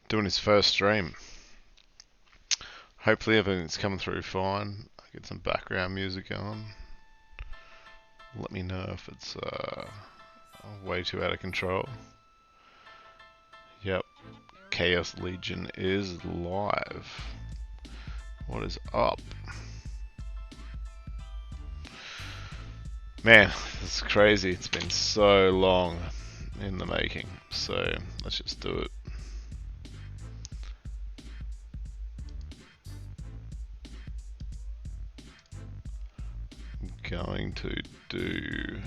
Doing his first stream. Hopefully everything's coming through fine. I get some background music on. Let me know if it's way too out of control. Yep, Chaos Legion is live. What is up? Man, this is crazy. It's been so long in the making. So let's just do it. Going to do...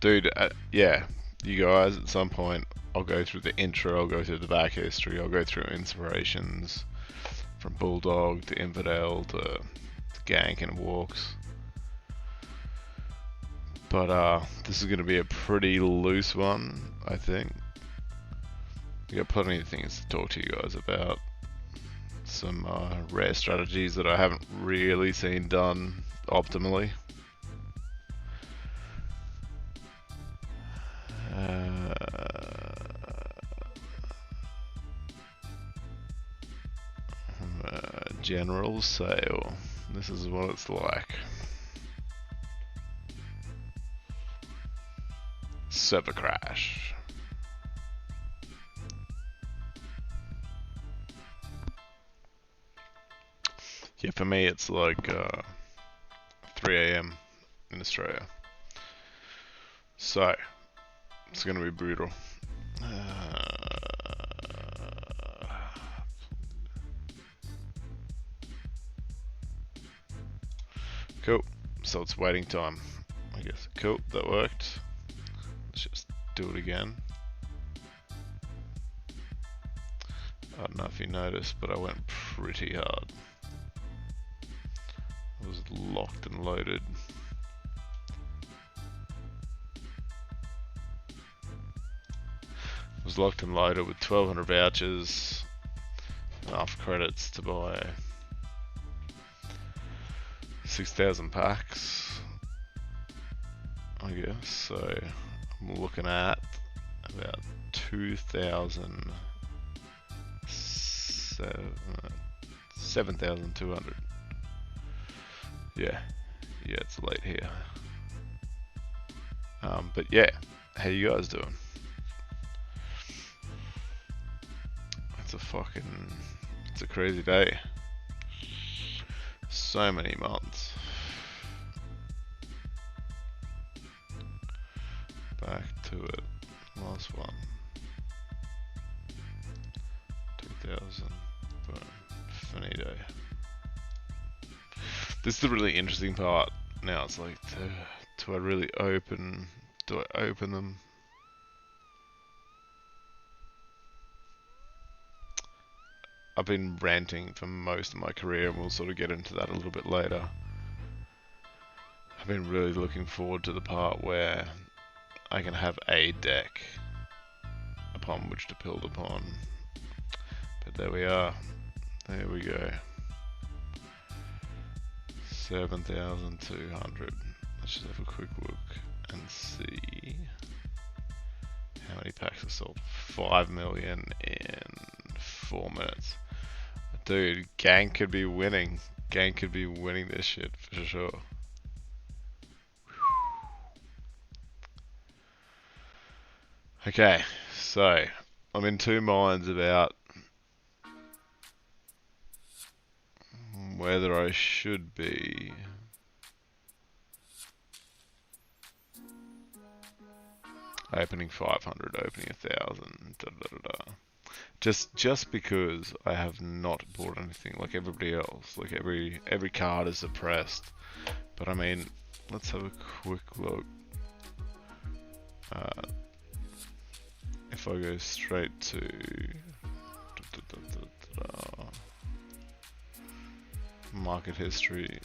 Dude, yeah, you guys, at some point, I'll go through the intro, I'll go through the back history, I'll go through inspirations from Bulldog to Infidel to Gank and Walks. But this is going to be a pretty loose one, I think. We got plenty of things to talk to you guys about. Some rare strategies that I haven't really seen done optimally. General sale. This is what it's like. Server crash. Yeah, for me it's like 3 AM in Australia. So, it's gonna be brutal. Cool. So it's waiting time, I guess. Cool, that worked. Let's just do it again. I don't know if you noticed, but I went pretty hard. It was locked and loaded. It was locked and loaded with 1200 vouchers, enough credits to buy 6,000 packs, I guess. So I'm looking at about 7,200. Yeah, it's late here. But yeah, how you guys doing? It's a crazy day. So many months. Back to it. Last one. 2000. Boom. Finito. This is the really interesting part. Now it's like, do I really open? Do I open them? I've been ranting for most of my career, and we'll sort of get into that a little bit later. I've been really looking forward to the part where I can have a deck upon which to build upon. But there we are. There we go. 7,200. Let's just have a quick look and see how many packs are sold. 5 million in 4 minutes. Dude, Gang could be winning. Gang could be winning this shit for sure. Okay, so I'm in two minds about whether I should be opening 500, opening 1,000, da da da da. Just because I have not bought anything like everybody else. Like every card is suppressed. But I mean, let's have a quick look. If I go straight to market history.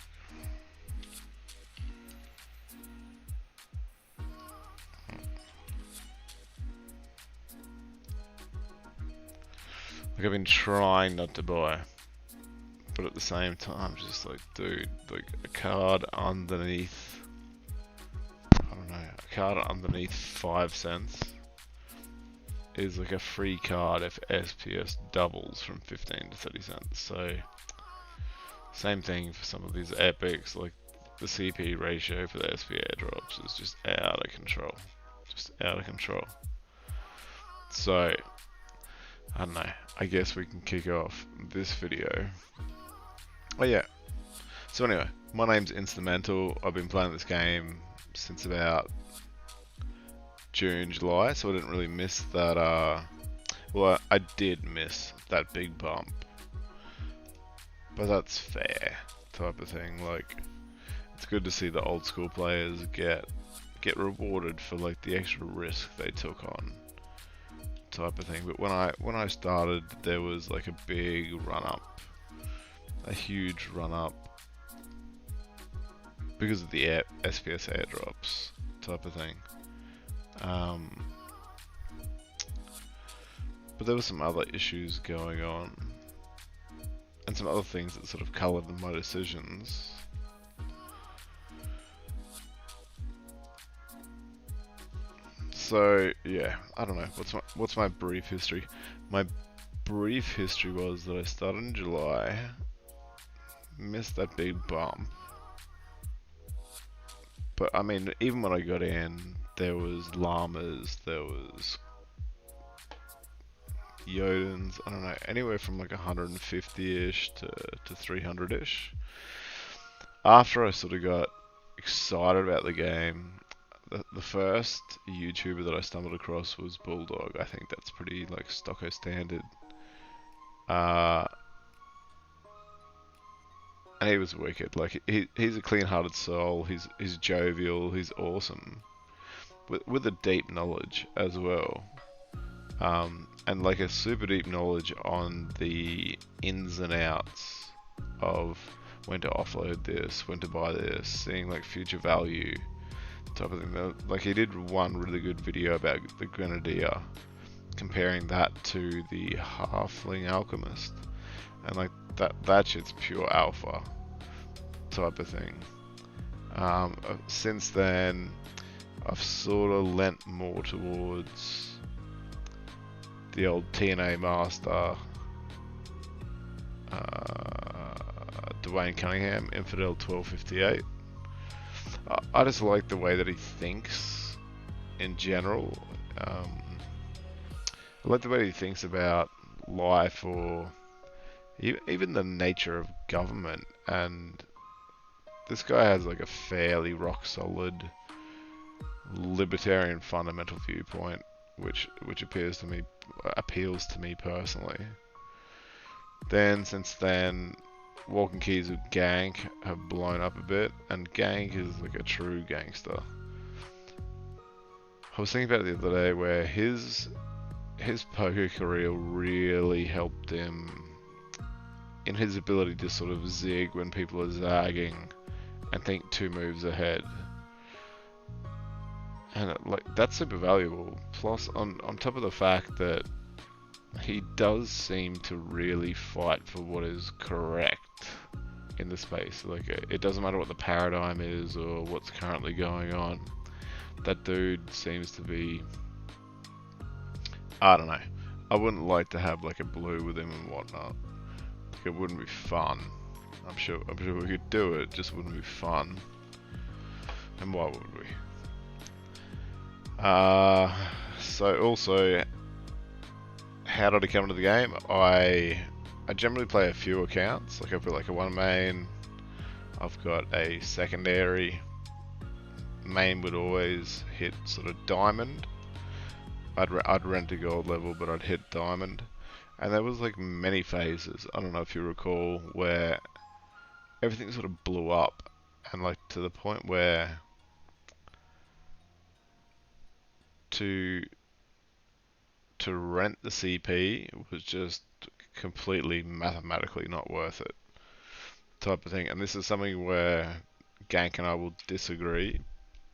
Like I've been trying not to buy, but at the same time, just like, dude, like a card underneath, I don't know, a card underneath 5 cents is like a free card if SPS doubles from 15 to 30 cents. So same thing for some of these epics, like the CP ratio for the SP airdrops is just out of control. Just out of control. So, I don't know, I guess we can kick off this video. Oh yeah, so anyway, my name's Instrumental. I've been playing this game since about June, July, so I didn't really miss that, well, I did miss that big bump. But that's fair, type of thing. Like, it's good to see the old school players get rewarded for like the extra risk they took on, type of thing. But when I started, there was like a big run up, a huge run up because of the SPS airdrops, type of thing. But there were some other issues going on, and some other things that sort of coloured my decisions. So yeah, I don't know. What's my brief history? My brief history was that I started in July, missed that big bump, but I mean, even when I got in, there was llamas, there was Yodens, I don't know, anywhere from like 150-ish to 300-ish. After I sort of got excited about the game, the first YouTuber that I stumbled across was Bulldog. I think that's pretty like stocko standard. And he was wicked. Like he's a clean-hearted soul. He's jovial. He's awesome, with a deep knowledge as well. And like a super deep knowledge on the ins and outs of when to offload this, when to buy this, seeing like future value type of thing. Like he did one really good video about the Grenadier, comparing that to the Halfling Alchemist, and like that shit's pure alpha type of thing. Since then, I've sort of lent more towards the old TNA Master, Dwayne Cunningham, Infidel 1258. I just like the way that he thinks in general. I like the way he thinks about life, or even the nature of government. And this guy has like a fairly rock solid libertarian fundamental viewpoint, which appeals to me personally. Then since then, Walking Keys with Gank have blown up a bit, and Gank is like a true gangster. I was thinking about it the other day, where his poker career really helped him in his ability to sort of zig when people are zagging and think 2 moves ahead. And like that's super valuable. Plus, on top of the fact that he does seem to really fight for what is correct in the space. Like it doesn't matter what the paradigm is or what's currently going on. That dude seems to be, I don't know. I wouldn't like to have like a blue with him and whatnot. Like, it wouldn't be fun. I'm sure we could do it. Just wouldn't be fun. And why would we? So also, how did I come into the game? I generally play a few accounts. Like I've got like a 1 main, I've got a secondary. Main would always hit sort of diamond. I'd rent to gold level, but I'd hit diamond. And there was like many phases, I don't know if you recall, where everything sort of blew up, and like to the point where to rent the CP was just completely mathematically not worth it, type of thing. And this is something where Gank and I will disagree,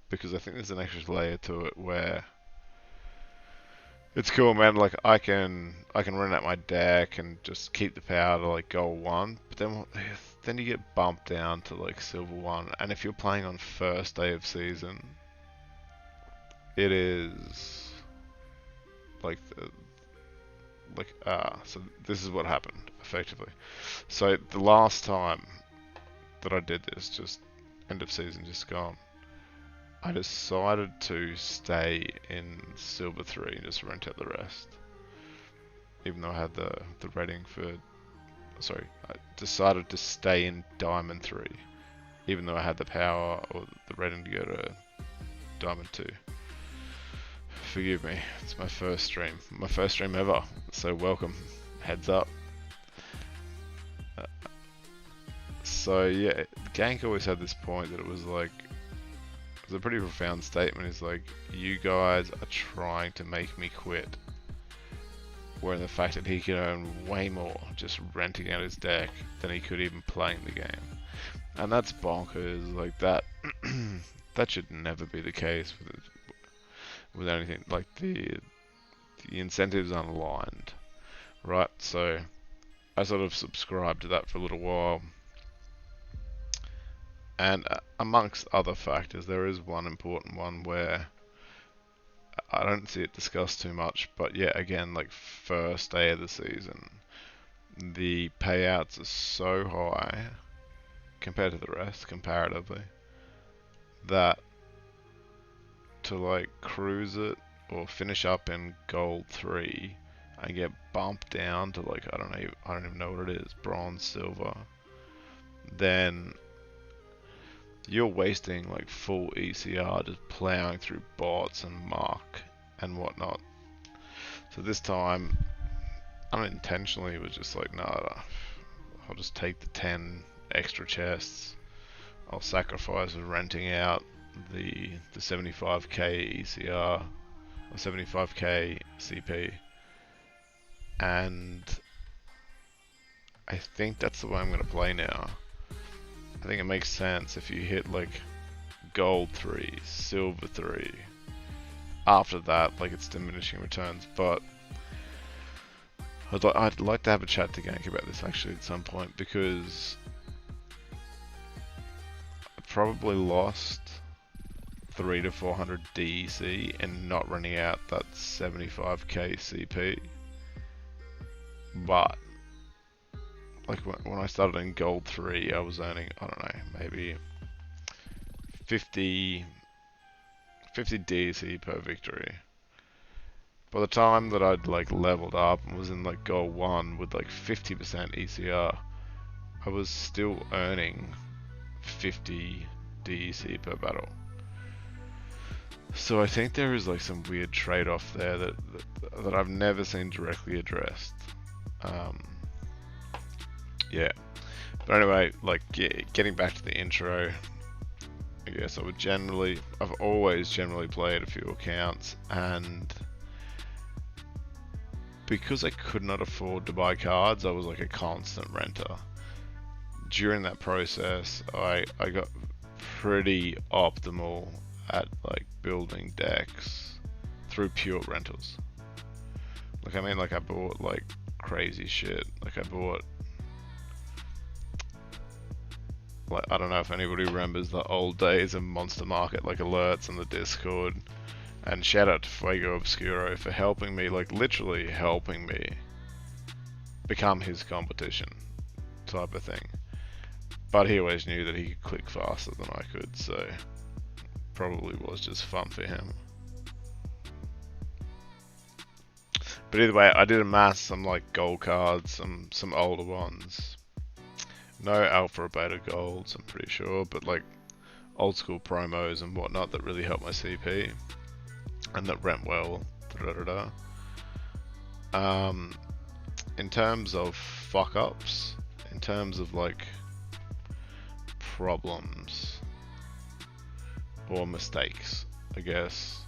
because I think there's an extra layer to it where it's cool, man. Like I can run out my deck and just keep the power to like gold 1, but then you get bumped down to like silver 1, and if you're playing on first day of season, it is So this is what happened effectively. So the last time that I did this, just end of season, just gone, I decided to stay in Silver 3 and just rent out the rest. Even though I had the rating for... Sorry, I decided to stay in Diamond 3. Even though I had the power or the rating to go to Diamond 2. Forgive me, it's my first stream. My first stream ever, so welcome. Heads up. So yeah, Gank always had this point that it was like... It was a pretty profound statement. It's like, you guys are trying to make me quit. Where the fact that he could earn way more just renting out his deck than he could even playing the game. And that's bonkers, like that. That should never be the case with anything. Like the incentives aren't aligned, right? So I sort of subscribed to that for a little while. And amongst other factors, there is one important one where I don't see it discussed too much, but yeah, again, like first day of the season, the payouts are so high compared to the rest, comparatively, that to like cruise it or finish up in gold 3 and get bumped down to like, I don't even know what it is, bronze, silver, then you're wasting like full ECR just plowing through bots and mark and whatnot. So this time, unintentionally, it was just like, nah, I'll just take the 10 extra chests. I'll sacrifice renting out the 75k ECR or 75k CP, and I think that's the way I'm gonna play now. I think it makes sense if you hit like gold 3, silver 3. After that, like, it's diminishing returns, but I'd like to have a chat to Gank about this actually at some point, because I probably lost 300 to 400 DEC and not running out that 75k CP. But like when I started in gold 3, I was earning, I don't know, maybe 50 DEC per victory. By the time that I'd like leveled up and was in like gold 1 with like 50% ECR, I was still earning 50 DEC per battle. So I think there is like some weird trade-off there that I've never seen directly addressed. Yeah, but anyway, like, yeah, getting back to the intro, I guess I've always generally played a few accounts, and because I could not afford to buy cards, I was like a constant renter. During that process, I got pretty optimal at like building decks through pure rentals. Like, I mean, like, I bought like crazy shit. Like, I bought, like, I don't know if anybody remembers the old days of Monster Market, like, alerts on the Discord. And shout out to Fuego Obscuro for helping me, like, literally helping me become his competition type of thing. But he always knew that he could click faster than I could, so probably was just fun for him. But either way, I did amass some like gold cards, some older ones. No alpha or beta golds, I'm pretty sure, but like old school promos and whatnot that really helped my CP and that rent well. In terms of fuck ups, in terms of like problems or mistakes, I guess.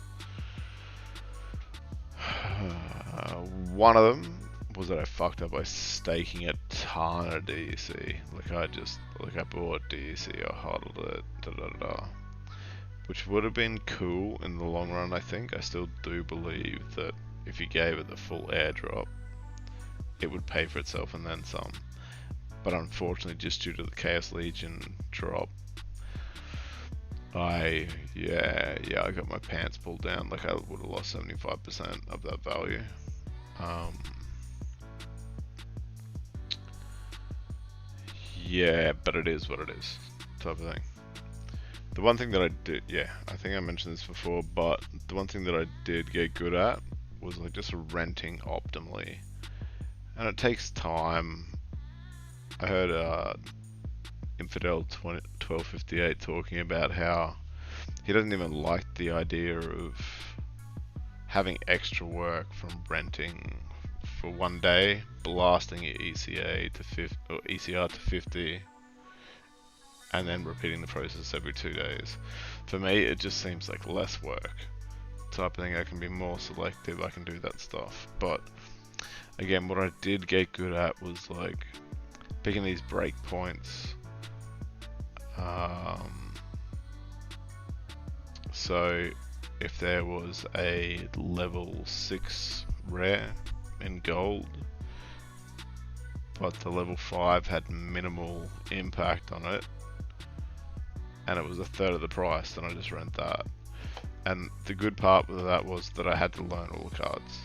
One of them was that I fucked up by staking a ton of DEC. Like, I bought DEC, I hodled it, which would have been cool in the long run, I think. I still do believe that if you gave it the full airdrop, it would pay for itself and then some. But unfortunately, just due to the Chaos Legion drop, yeah, I got my pants pulled down. Like I would have lost 75% of that value. Yeah, but it is what it is, type of thing. The one thing that I did, yeah, I think I mentioned this before, but the one thing that I did get good at was like just renting optimally. And it takes time. I heard Infidel 1258 talking about how he doesn't even like the idea of having extra work from renting for one day, blasting your ECA to 50 or ECR to 50, and then repeating the process every 2 days. For me, it just seems like less work. Type of thing. I can be more selective. I can do that stuff. But again, what I did get good at was like picking these breakpoints. So if there was a level 6 rare in gold, but the level 5 had minimal impact on it, and it was a third of the price, then I just rent that. And the good part of that was that I had to learn all the cards.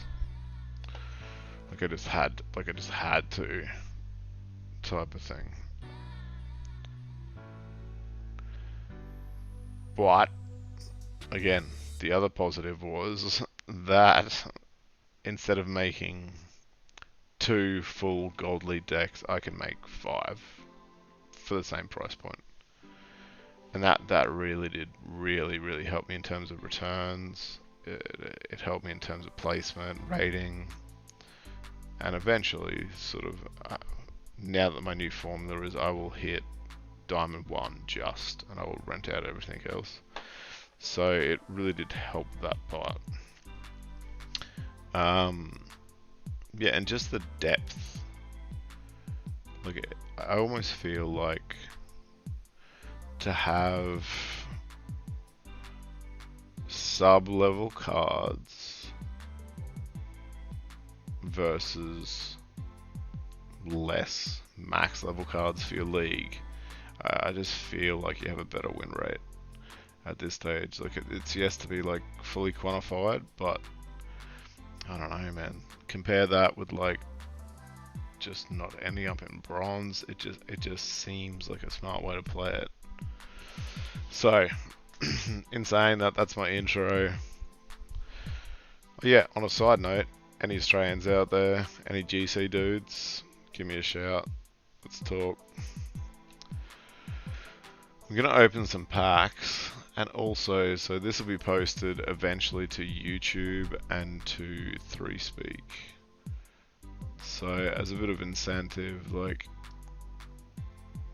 Like I just had to, type of thing. But again, the other positive was that instead of making 2 full gold lead decks, I can make 5 for the same price point. And that really did really help me in terms of returns. It helped me in terms of placement, rating, and eventually sort of now that my new formula is I will hit Diamond 1 just, and I will rent out everything else. So it really did help that part. Yeah, and just the depth. Like, I almost feel like to have sub-level cards versus less max level cards for your league, I just feel like you have a better win rate at this stage. Like it's yet to be like fully quantified, but I don't know, man. Compare that with like just not ending up in bronze. It just seems like a smart way to play it. So, in saying that, that's my intro. Yeah, on a side note, any Australians out there, any GC dudes, give me a shout. Let's talk. I'm going to open some packs, and also, so this will be posted eventually to YouTube and to 3Speak. So, as a bit of incentive, like,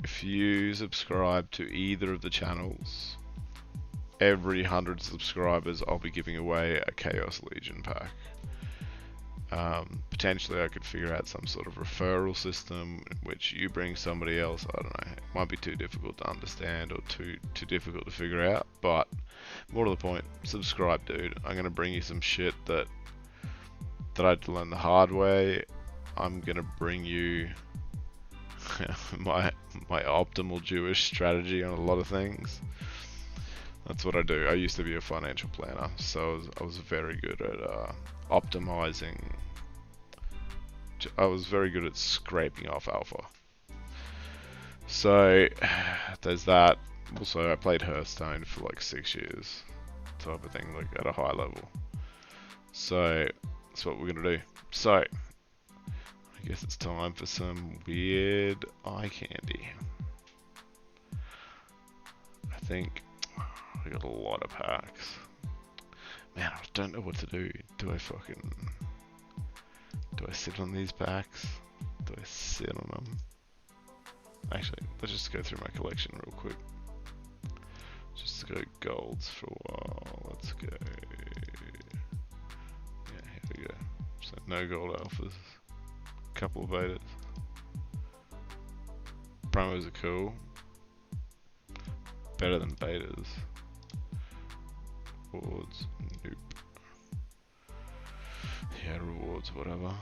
if you subscribe to either of the channels, every 100 subscribers, I'll be giving away a Chaos Legion pack. Potentially I could figure out some sort of referral system in which you bring somebody else. I don't know, it might be too difficult to understand or too difficult to figure out, but more to the point, subscribe, dude. I'm going to bring you some shit that I had to learn the hard way. I'm going to bring you my optimal Jewish strategy on a lot of things. That's what I do. I used to be a financial planner, so I was very good at optimizing. I was very good at scraping off alpha. So there's that. Also, I played Hearthstone for like 6 years, type of thing, like at a high level. So that's what we're gonna do. So I guess it's time for some weird eye candy. I think we got a lot of packs. Man, I don't know what to do. Do I sit on these packs? Do I sit on them? Actually, let's just go through my collection real quick. Just go golds for a while. Let's go. Yeah, here we go. So no gold alphas. Couple of betas. Promos are cool. Better than betas. Rewards, nope. Yeah, rewards, whatever.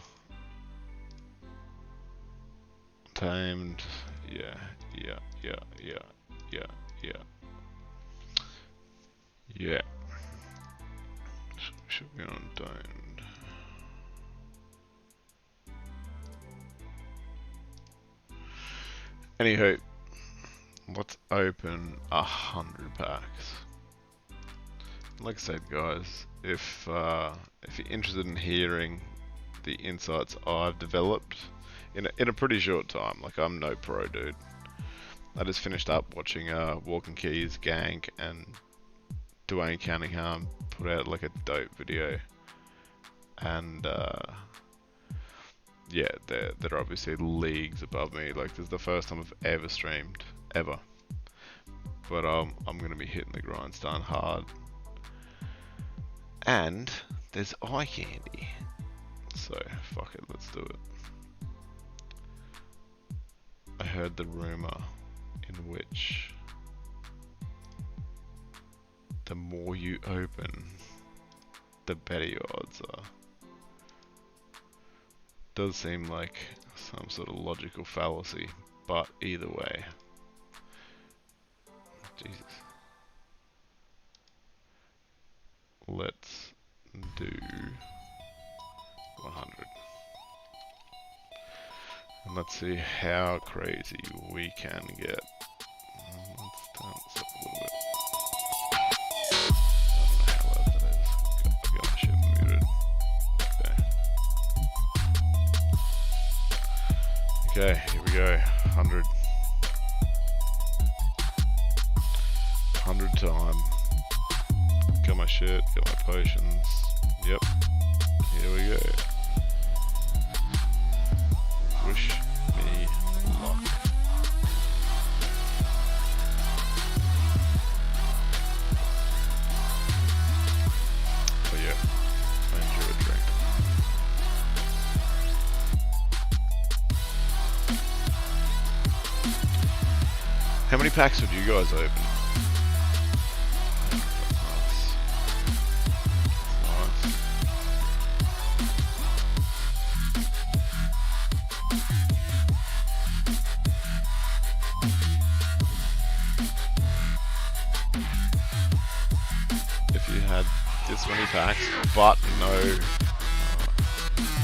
Tamed, yeah. Yeah. Should be on don't. Anywho, let's open 100 packs. Like I said, guys, if you're interested in hearing the insights I've developed in a pretty short time, like I'm no pro, dude. I just finished up watching Walking Keys Gang, and Dwayne Cunningham put out like a dope video, and yeah, they're obviously leagues above me. Like, this is the first time I've ever streamed, ever. But I'm gonna be hitting the grindstone hard. And there's eye candy, so fuck it, let's do it. I heard the rumor in which the more you open, the better your odds are. Does seem like some sort of logical fallacy, but either way. Jesus. Let's do 100. And let's see how crazy we can get. Let's turn this up a little bit. I don't know how loud that is. I got my shit muted. Okay, here we go. 100. 100 time. Got my shit, got my potions. Yep. Here we go. Wish me luck. But yeah, I enjoy a drink. How many packs would you guys open? If you had this many packs, but no.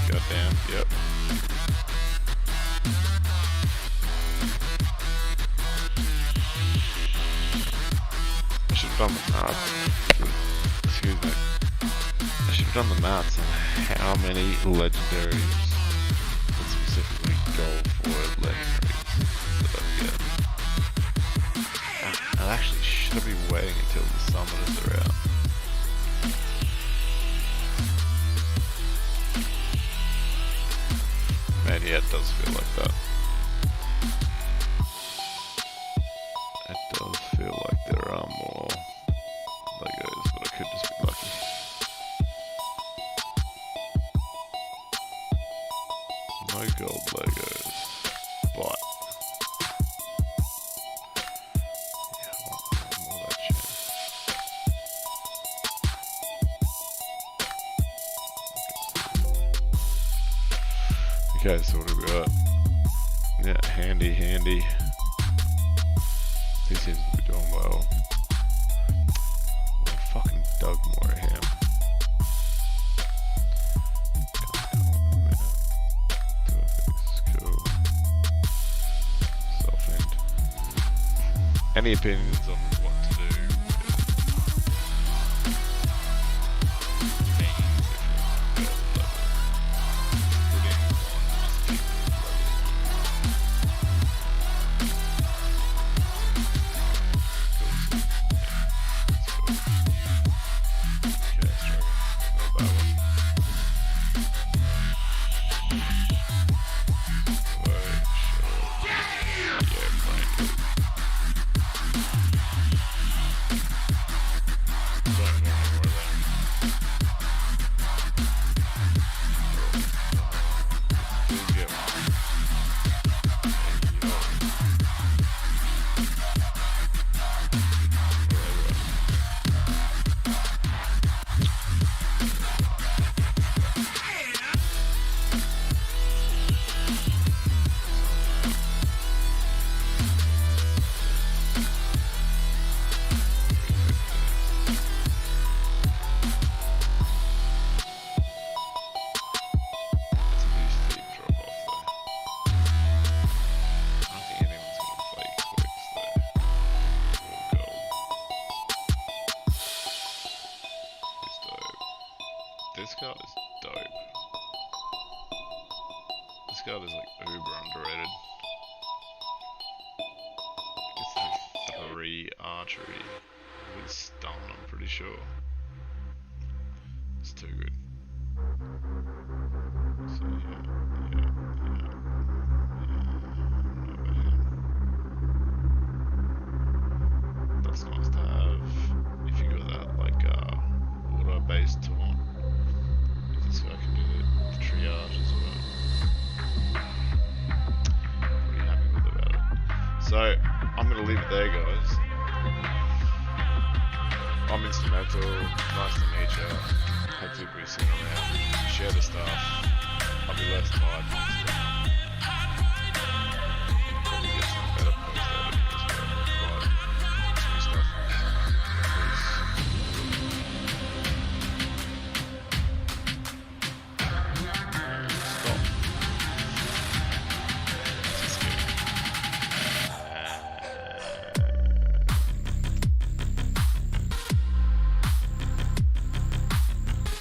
Goddamn, yep. I should have done the maths. Excuse me. I should have done the maths on how many legendaries, and specifically gold foil legendaries, that I get. I actually should be waiting until the summoners are out. Man, yeah, it does feel like that. It does feel like there are more Legos, but I could just be lucky. No gold Legos, but yeah, I want more of that chance. Okay, so what do we got? Yeah, handy. He seems to be doing well. Well, fucking Doug Moraham. Cool. Self-end. Any opinions on what to do? archery with stun, I'm pretty sure. It's too good. So yeah. That's nice to have if you got that like water-based taunt. This guy can do the triage as well. Pretty happy with about it. So I'm gonna leave it there, guys. I'm Instrumental. Nice to meet you. Hopefully pretty soon around. Share the stuff. I'll be less tired.